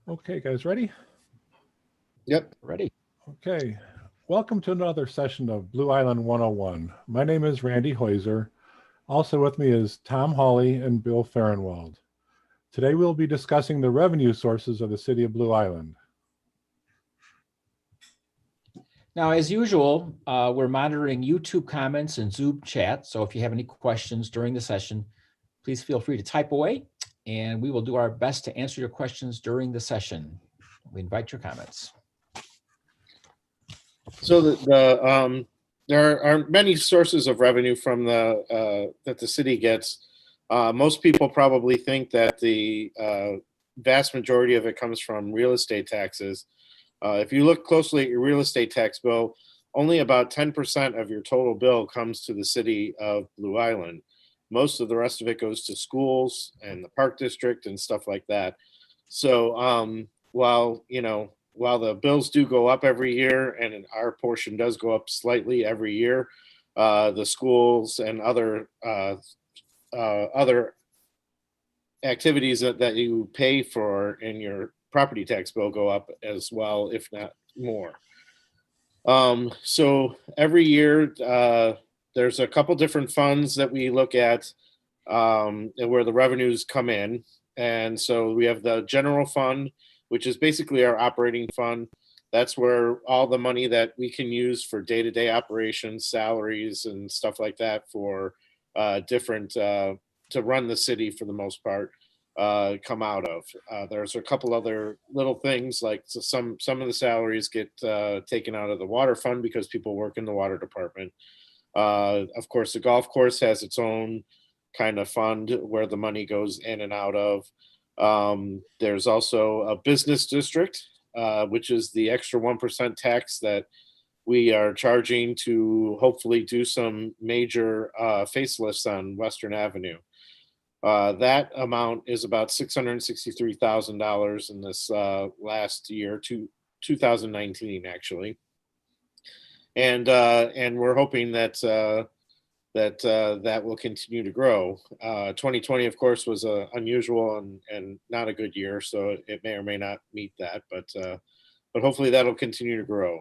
Okay, guys, ready? Yep. Ready? Okay. Welcome to another session of Blue Island 101. My name is Randy Heuser. Also with me is Tom Hawley and Bill Farrenwald. Today we'll be discussing the revenue sources of the city of Blue Island. Now, as usual, we're monitoring YouTube comments and Zoom chat. So if you have any questions during the session, please feel free to type away and we will do our best to answer your questions during the session. We invite your comments. So there are many sources of revenue from that the city gets. Most people probably think that the vast majority of it comes from real estate taxes. If you look closely at your real estate tax bill, only about 10% of your total bill comes to the city of Blue Island. Most of the rest of it goes to schools and the park district and stuff like that. So while the bills do go up every year and our portion does go up slightly every year, the schools and other activities that you pay for in your property tax bill go up as well, if not more. So every year, there's a couple different funds that we look at and where the revenues come in. And so we have the general fund, which is basically our operating fund. That's where all the money that we can use for day-to-day operations, salaries, and stuff like that for different to run the city for the most part come out of. There's a couple other little things like some of the salaries get taken out of the water fund because people work in the water department. Of course, the golf course has its own kind of fund where the money goes in and out of. There's also a business district, which is the extra 1% tax that we are charging to hopefully do some major facelifts on Western Avenue. That amount is about $663,000 in this last year, 2019 actually, and we're hoping that that will continue to grow. 2020, of course, was unusual and not a good year, so it may or may not meet that, but hopefully that'll continue to grow.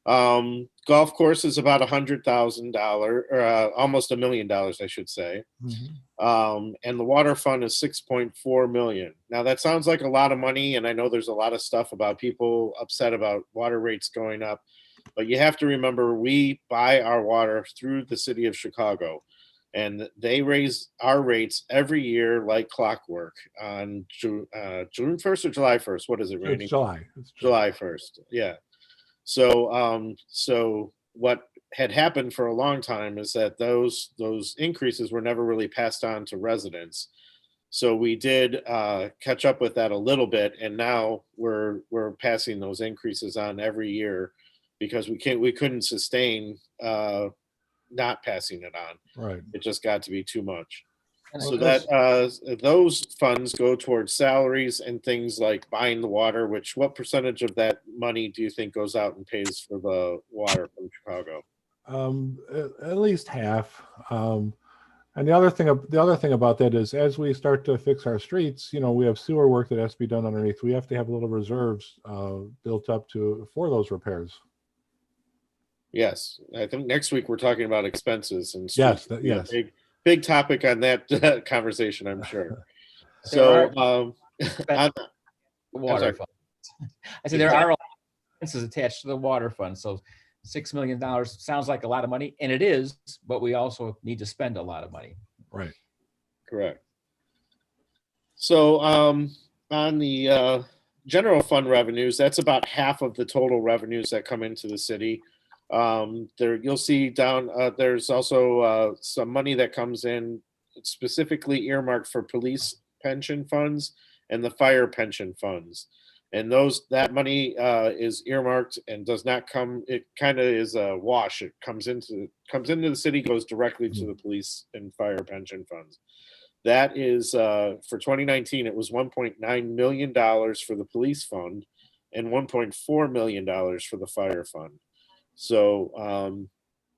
Golf course is about $100,000, or almost $1 million, I should say. And the water fund is 6.4 million. Now that sounds like a lot of money, and I know there's a lot of stuff about people upset about water rates going up, but you have to remember we buy our water through the city of Chicago, and they raise our rates every year like clockwork on June 1st or July 1st. What is it, Randy? It's July. July 1st. Yeah. So what had happened for a long time is that those increases were never really passed on to residents. So we did catch up with that a little bit, and now we're passing those increases on every year because we couldn't sustain not passing it on. Right. It just got to be too much. And So those- that those funds go towards salaries and things like buying the water. What percentage of that money do you think goes out and pays for the water from Chicago? At least half. And the other thing about that is, as we start to fix our streets, we have sewer work that has to be done underneath. We have to have little reserves built up for those repairs. Yes, I think next week we're talking about expenses and Yes, streets. yes. Big topic on that conversation, I'm sure. There So, the water sorry. fund. I said there are expenses attached to the water fund. So $6 million sounds like a lot of money, and it is, but we also need to spend a lot of money. Right. Correct. So on the general fund revenues, that's about half of the total revenues that come into the city. There you'll see down there's also some money that comes in specifically earmarked for police pension funds and the fire pension funds. And that money is earmarked and does not come. It kind of is a wash. It comes into the city, goes directly to the police and fire pension funds. That is for 2019. It was $1.9 million for the police fund and $1.4 million for the fire fund. So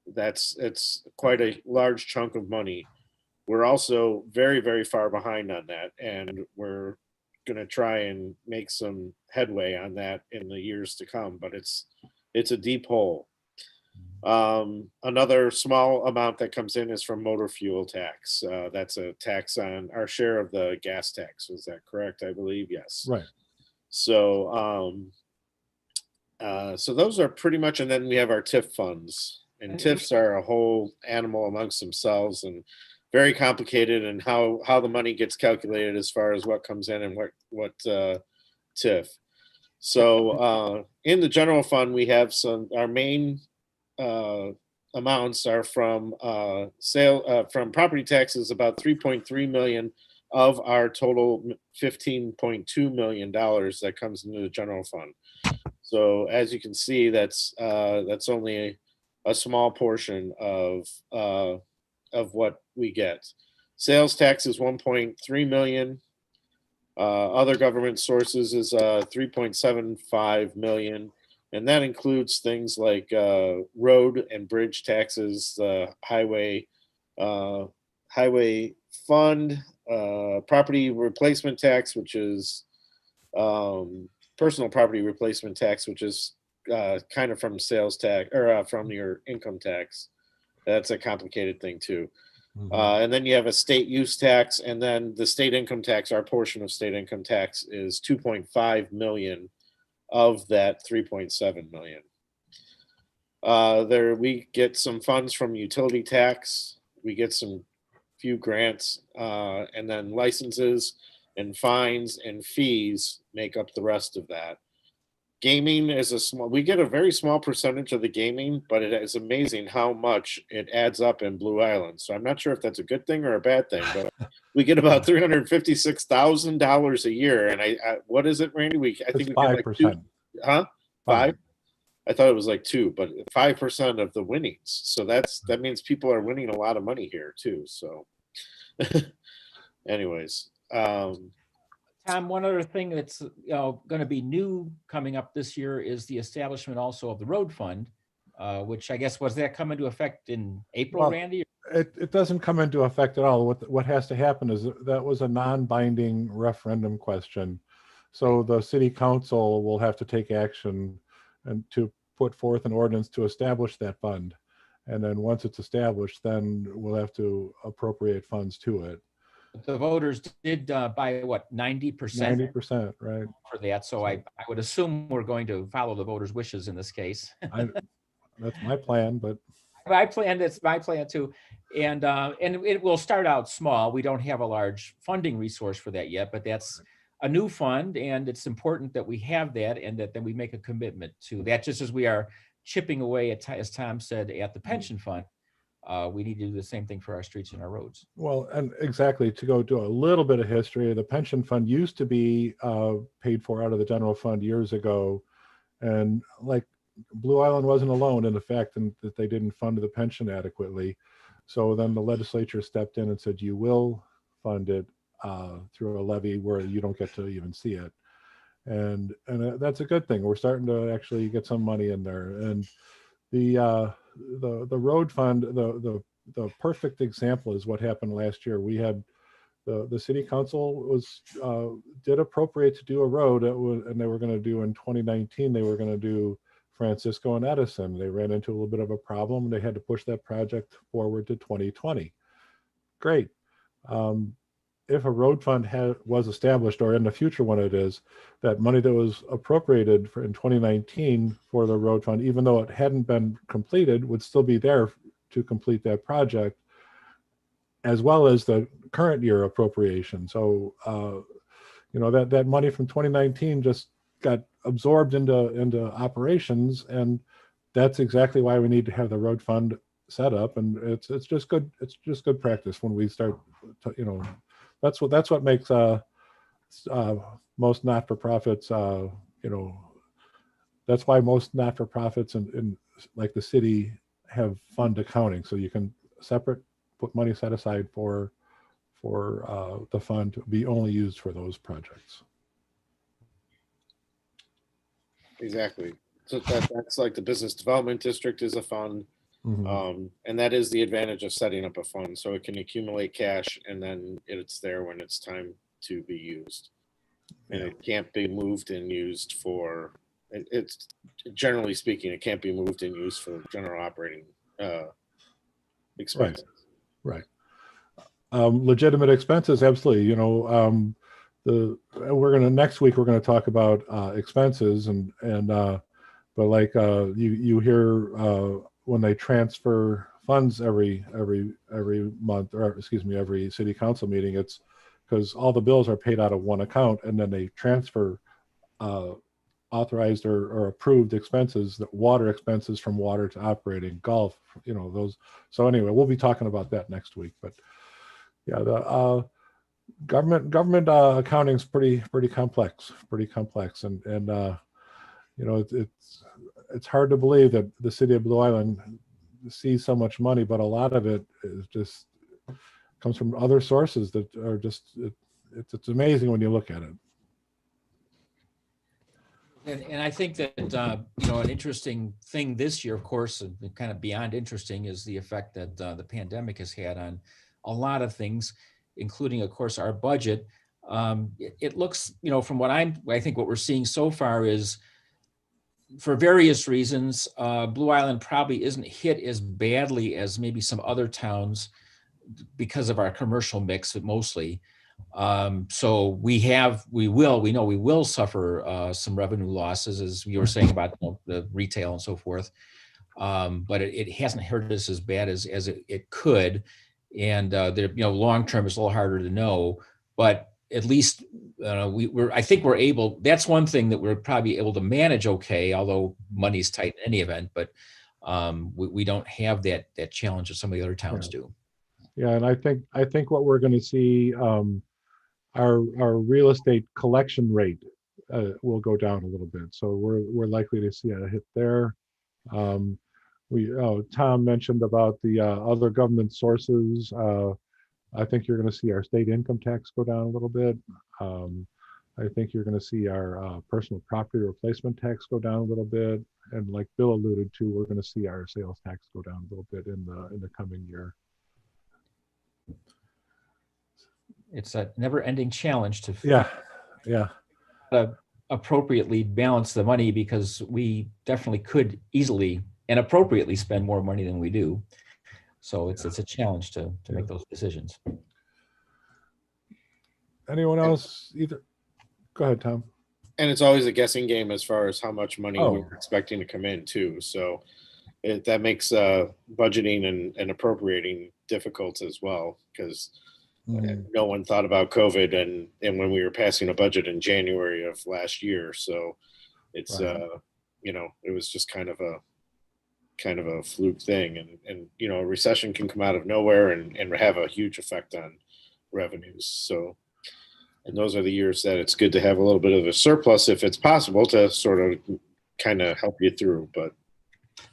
it's quite a large chunk of money. We're also very, very far behind on that, and we're going to try and make some headway on that in the years to come, but it's a deep hole. Another small amount that comes in is from motor fuel tax. That's a tax on our share of the gas tax. Was that correct? I believe, yes. Right. So, so those are pretty much, and then we have our TIF funds, and TIFs are a whole animal amongst themselves and very complicated, and how the money gets calculated as far as what comes in and what TIF. So in the general fund, we have our main amounts are from from property taxes, about 3.3 million of our total $15.2 million that comes into the general fund. So as you can see, that's only a small portion of what we get. Sales tax is 1.3 million. Other government sources is 3.75 million. And that includes things like road and bridge taxes, highway fund, property replacement tax, which is personal property replacement tax, which is kind of from sales tax or from your income tax. That's a complicated thing too. And then you have a state use tax, and then the state income tax. Our portion of state income tax is 2.5 million of that 3.7 million. There we get some funds from utility tax. We get some few grants, and then licenses and fines and fees make up the rest of that. Gaming is we get a very small percentage of the gaming, but it is amazing how much it adds up in Blue Island. So I'm not sure if that's a good thing or a bad thing, but we get about $356,000 a year. And I what is it, Randy? I think we get like 5%. Huh? 5? I thought it was like 2, but 5% of the winnings. So that means people are winning a lot of money here too. So anyways, Tom, one other thing that's going to be new coming up this year is the establishment also of the road fund, which I guess was that come into effect in April, Well, Randy? It doesn't come into effect at all. What has to happen is that was a non-binding referendum question. So the city council will have to take action and to put forth an ordinance to establish that fund. And then once it's established, then we'll have to appropriate funds to it. The voters did by what, 90%? 90%, right? For that. So I would assume we're going to follow the voters' wishes in this case. That's my plan, but It's my plan too. And it will start out small. We don't have a large funding resource for that yet, but that's a new fund, and it's important that we have that and that then we make a commitment to that, just as we are chipping away at, as Tom said, at the pension fund. We need to do the same thing for our streets and our roads. well, and exactly, to go do a little bit of history, the pension fund used to be paid for out of the general fund years ago. And like Blue Island wasn't alone in the fact that they didn't fund the pension adequately. So then the legislature stepped in and said, you will fund it through a levy where you don't get to even see it. And that's a good thing. We're starting to actually get some money in there. And the road fund, the perfect example is what happened last year. We had the city council did appropriate to do a road, and they were going to do in 2019. They were going to do Francisco and Edison. They ran into a little bit of a problem. They had to push that project forward to 2020. Great. If a road fund was established, or in the future when it is, that money that was appropriated in 2019 for the road fund, even though it hadn't been completed, would still be there to complete that project, as well as the current year appropriation. So, that money from 2019 just got absorbed into operations, and that's exactly why we need to have the road fund set up. And it's just good. It's just good practice when we start to, that's what makes most not-for-profits, that's why most not-for-profits in like the city have fund accounting, so you can put money set aside for the fund to be only used for those projects. Exactly. So that's like the business development district is a fund. And that is the advantage of setting up a fund, so it can accumulate cash and then it's there when it's time to be used. And it can't be moved and used for, it's generally speaking, it can't be moved and used for general operating expenses. Right. Legitimate expenses, absolutely. You know, next week we're gonna talk about expenses but like you hear when they transfer funds every month, or excuse me, every city council meeting, it's because all the bills are paid out of one account, and then they transfer authorized or approved expenses, that water expenses from water to operating, golf, you know, those. So anyway, we'll be talking about that next week. But yeah, the government accounting is pretty complex, and you know, it's hard to believe that the city of Blue Island sees so much money, but a lot of it is just comes from other sources that are just it's amazing when you look at it. And I think that, you know, an interesting thing this year, of course, and kind of beyond interesting, is the effect that the pandemic has had on a lot of things, including, of course, our budget. It looks, you know, from what I think what we're seeing so far is, for various reasons, Blue Island probably isn't hit as badly as maybe some other towns because of our commercial mix, mostly. So we know we will suffer some revenue losses, as you were saying about, you know, the retail and so forth. But it hasn't hurt us as bad as it could. And you know, long term is a little harder to know, but at least I think we're able. That's one thing that we're probably able to manage okay, although money's tight in any event. But we don't have that challenge that some of the other towns do. Yeah, and I think what we're going to see, our real estate collection rate will go down a little bit. So we're likely to see a hit there. Tom mentioned about the other government sources. I think you're going to see our state income tax go down a little bit. I think you're going to see our personal property replacement tax go down a little bit. And like Bill alluded to, we're going to see our sales tax go down a little bit in the coming year. It's a never-ending challenge to appropriately balance the money, because we definitely could easily and appropriately spend more money than we do. So it's a challenge to make those decisions. Anyone else? Either? Go ahead, Tom. And it's always a guessing game as far as how much money we're expecting to come in too. So that makes budgeting and appropriating difficult as well, because no one thought about COVID and when we were passing a budget in January of last year. So it's you know, it was just kind of a fluke thing, and you know, a recession can come out of nowhere and have a huge effect on revenues. So, and those are the years that it's good to have a little bit of a surplus, if it's possible, to sort of kind of help you through. But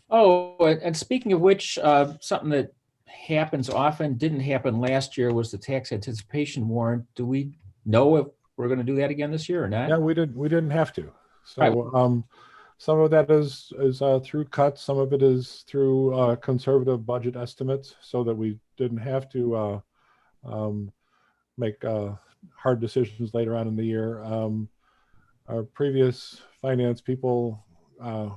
and speaking of which, something that happens often, didn't happen last year, was the tax anticipation warrant. Do we know if we're going to do that again this year or not? Yeah, we didn't have to. So some of that is through cuts. Some of it is through conservative budget estimates, so that we didn't have to make hard decisions later on in the year. Our previous finance people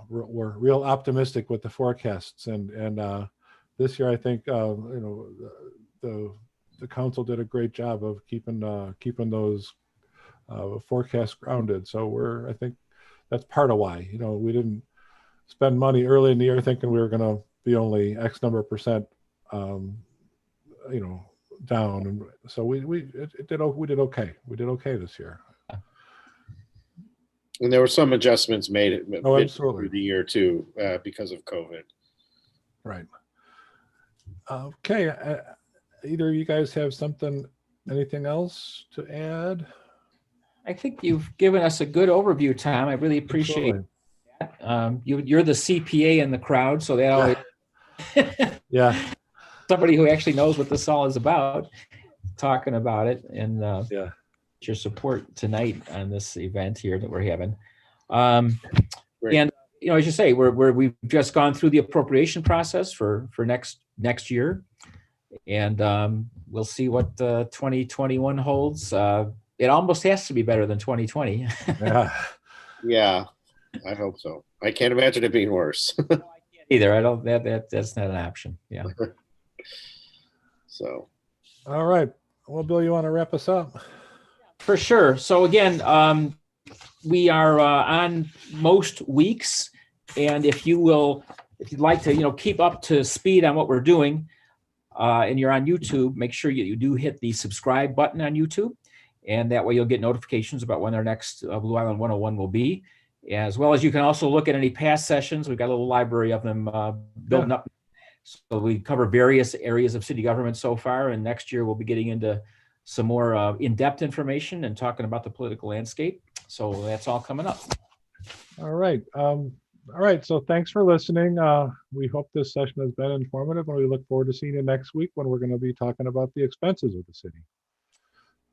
were real optimistic with the forecasts, and this year I think you know, the council did a great job of keeping those forecasts grounded. So I think that's part of why, you know, we didn't spend money early in the year thinking we were going to be only X number of percent, you know, down. And so we did okay. We did okay this year. And there were some adjustments made through the year too, because of COVID. Right. Okay. Either of you guys have anything else to add? I think you've given us a good overview, Tom. I really appreciate that. You're the CPA in the crowd, so that always somebody who actually knows what this all is about, talking about it, and your support tonight on this event here that we're having. And you know, as you say, we've just gone through the appropriation process for next year, and we'll see what 2021 holds. it almost has to be better than 2020. Yeah. Yeah, I hope so. I can't imagine it being worse. Either. I don't, that's not an option. Yeah. So, All right. Well, Bill, you want to wrap us up? For sure. So again, we are on most weeks, and if you'd like to, keep up to speed on what we're doing, and you're on YouTube, make sure you do hit the subscribe button on YouTube, and that way you'll get notifications about when our next Blue Island 101 will be. As well as you can also look at any past sessions. We've got a little library of them building up. So we cover various areas of city government so far, and next year we'll be getting into some more in-depth information and talking about the political landscape. So that's all coming up. All right. All right. So thanks for listening. We hope this session has been informative, and we look forward to seeing you next week when we're going to be talking about the expenses of the city.